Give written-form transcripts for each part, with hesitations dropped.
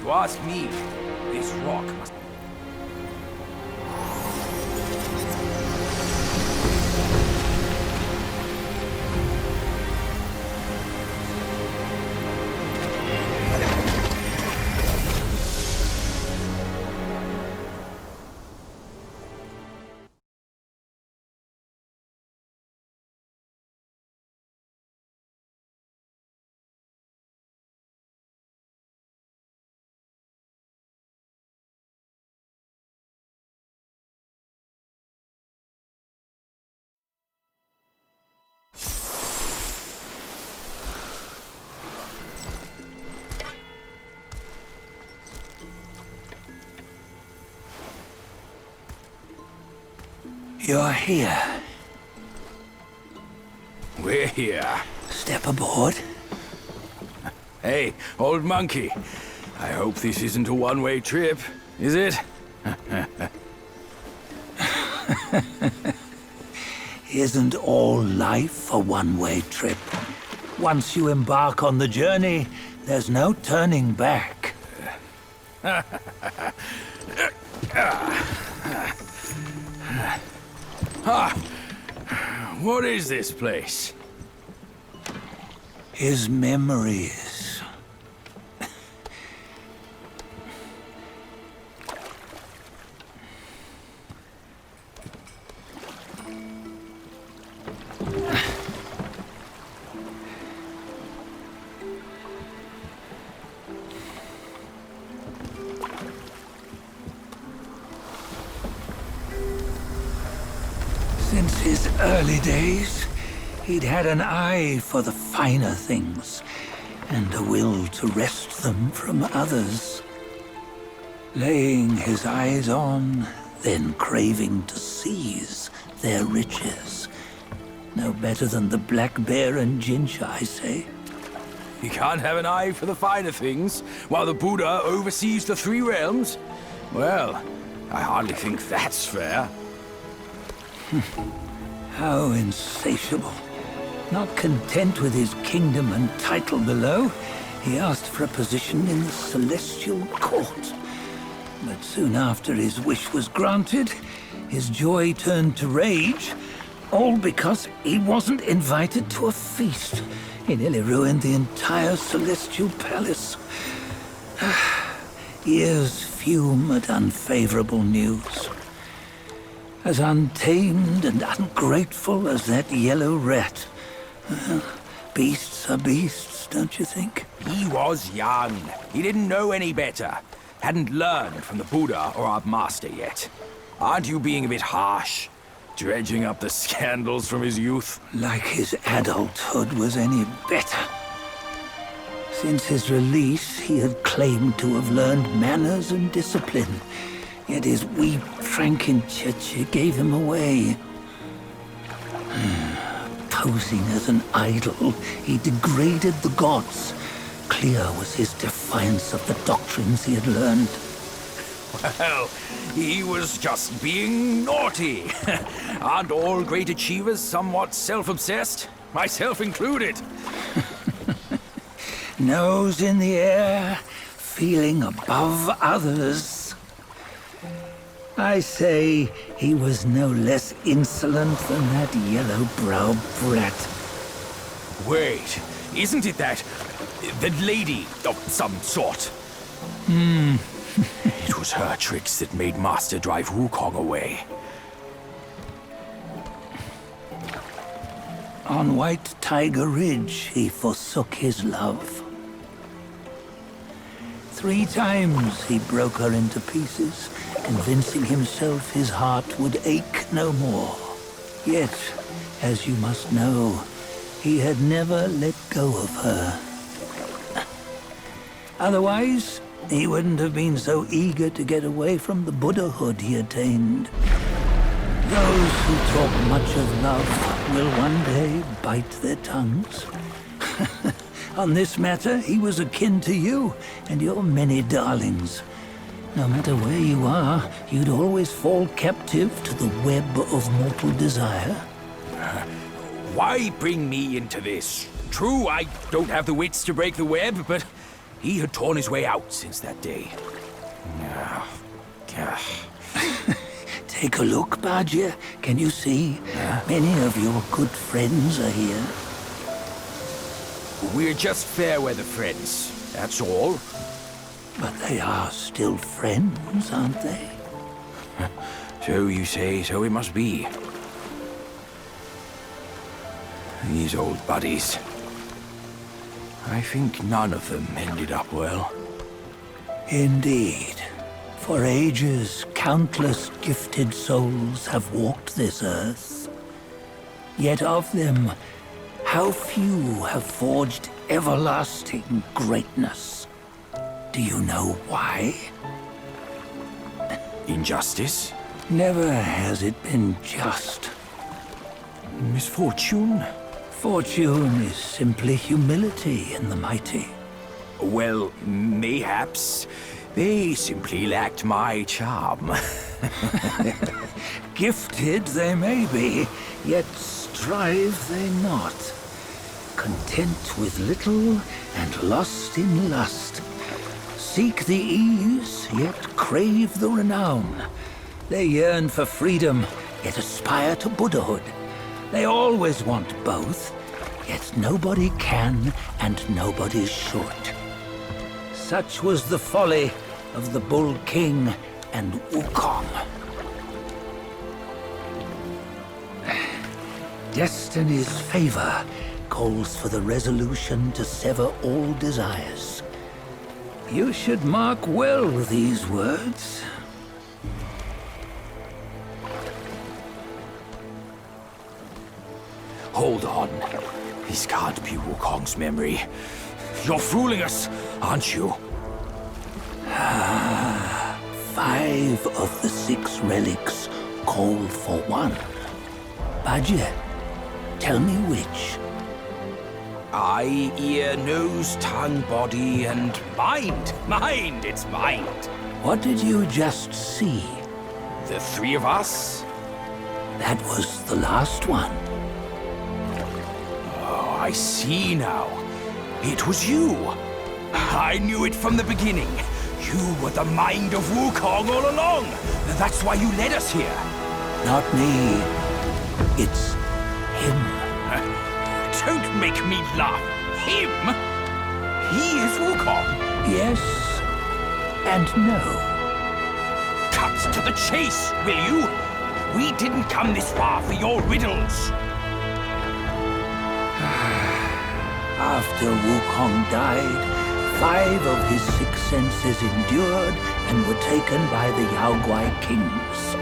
If you ask me, this rock must... You're here. We're here. Step aboard. Hey, old monkey. I hope this isn't a one-way trip, is it? Isn't all life a one-way trip? Once you embark on the journey, there's no turning back. What is this place? His memories. Since his early days, he'd had an eye for the finer things, and a will to wrest them from others. Laying his eyes on, then craving to seize their riches. No better than the black bear and Jinch, I say. You can't have an eye for the finer things, while the Buddha oversees the three realms? Well, I hardly think that's fair. How insatiable. Not content with his kingdom and title below, he asked for a position in the celestial court. But soon after his wish was granted, his joy turned to rage, all because he wasn't invited to a feast. He nearly ruined the entire celestial palace. Ears fume at unfavorable news. As untamed and ungrateful as that yellow rat. Beasts are beasts, don't you think? He was young. He didn't know any better. Hadn't learned from the Buddha or our master yet. Aren't you being a bit harsh? Dredging up the scandals from his youth? Like his adulthood was any better. Since his release, he had claimed to have learned manners and discipline. Yet his weak Frankenchurch gave him away. Posing as an idol, he degraded the gods. Clear was his defiance of the doctrines he had learned. Well, he was just being naughty. Aren't all great achievers somewhat self-obsessed? Myself included. Nose in the air, feeling above others. I say he was no less insolent than that yellow-browed brat. Wait, isn't it that lady of some sort? It was her tricks that made Master drive Wukong away. On White Tiger Ridge, he forsook his love. 3 times he broke her into pieces, convincing himself his heart would ache no more. Yet, as you must know, he had never let go of her. Otherwise, he wouldn't have been so eager to get away from the Buddhahood he attained. Those who talk much of love will one day bite their tongues. On this matter, he was akin to you and your many darlings. No matter where you are, you'd always fall captive to the web of mortal desire. Why bring me into this? True, I don't have the wits to break the web, but He had torn his way out since that day. Ah, ah. Take a look, Badger. Can you see? Many of your good friends are here. We're just fair weather friends, that's all. But they are still friends, aren't they? So you say, so it must be. These old buddies. I think none of them ended up well. Indeed. For ages, countless gifted souls have walked this earth. Yet of them, how few have forged everlasting greatness? Do you know why? Injustice? Never has it been just. Misfortune? Fortune is simply humility in the mighty. Well, mayhaps. They simply lacked my charm. Gifted they may be, yet strive they not. Content with little and lost in lust. Seek the ease, yet crave the renown. They yearn for freedom, yet aspire to Buddhahood. They always want both, yet nobody can and nobody should. Such was the folly of the Bull King and Wukong. Destiny's favor calls for the resolution to sever all desires. You should mark well these words. Hold on. This can't be Wukong's memory. You're fooling us, aren't you? 5 of the 6 relics call for one. Badger, tell me which. Eye, ear, nose, tongue, body, and mind. Mind, it's mind. What did you just see? The 3 of us? That was the last one. Oh, I see now. It was you. I knew it from the beginning. You were the mind of Wukong all along. That's why you led us here. Not me. It's him. Don't make me laugh. Him? He is Wukong. Yes and no. Cut to the chase, will you? We didn't come this far for your riddles. After Wukong died, 5 of his 6 senses endured and were taken by the Yaoguai kings.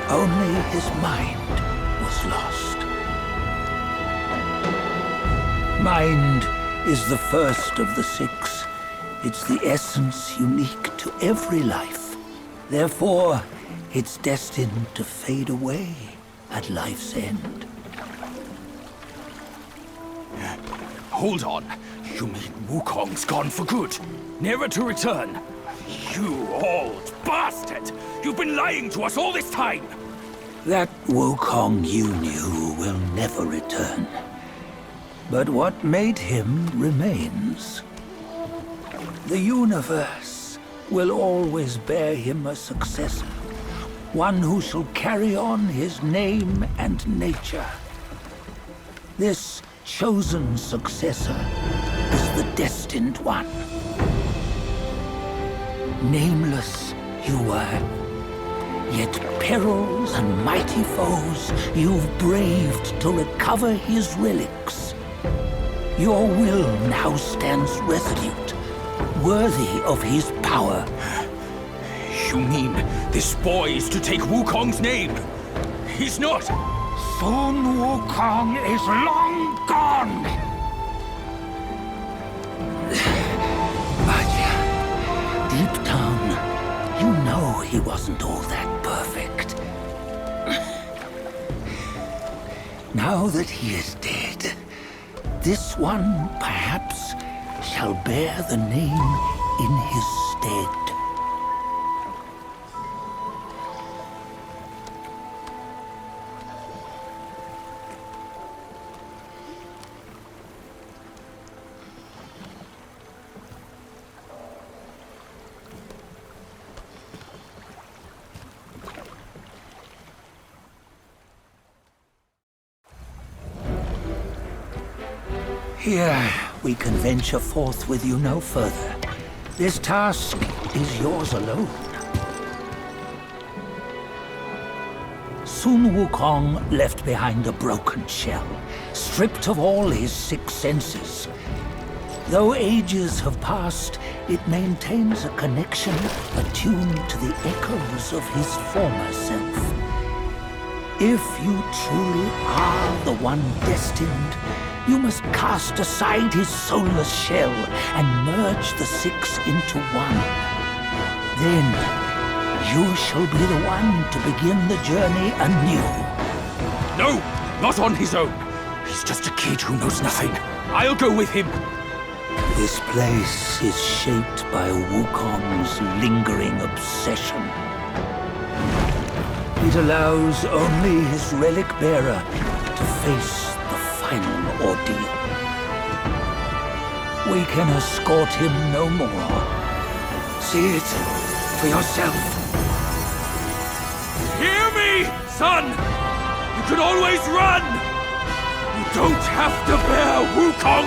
Only his mind was lost. Mind is the first of the 6. It's the essence unique to every life. Therefore, it's destined to fade away at life's end. Hold on. You mean Wukong's gone for good? Never to return? You old bastard! You've been lying to us all this time! That Wukong you knew will never return. But what made him remains. The universe will always bear him a successor. One who shall carry on his name and nature. This chosen successor is the destined one. Nameless you were, yet perils and mighty foes you've braved to recover his relics. Your will now stands resolute, worthy of his power. You mean this boy is to take Wukong's name? He's not! Sun Wukong is long gone! But deep down, you know he wasn't all that perfect. Now that he is dead, this one, perhaps, shall bear the name in his stead. Here, we can venture forth with you no further. This task is yours alone. Sun Wukong left behind a broken shell, stripped of all his 6 senses. Though ages have passed, it maintains a connection attuned to the echoes of his former self. If you truly are the one destined, you must cast aside his soulless shell and merge the 6 into one. Then, you shall be the one to begin the journey anew. No, not on his own. He's just a kid who knows nothing. I'll go with him. This place is shaped by Wukong's lingering obsession. It allows only his relic bearer to face the final ordeal. We can escort him no more. See it for yourself. Hear me, son! You can always run! You don't have to bear Wukong!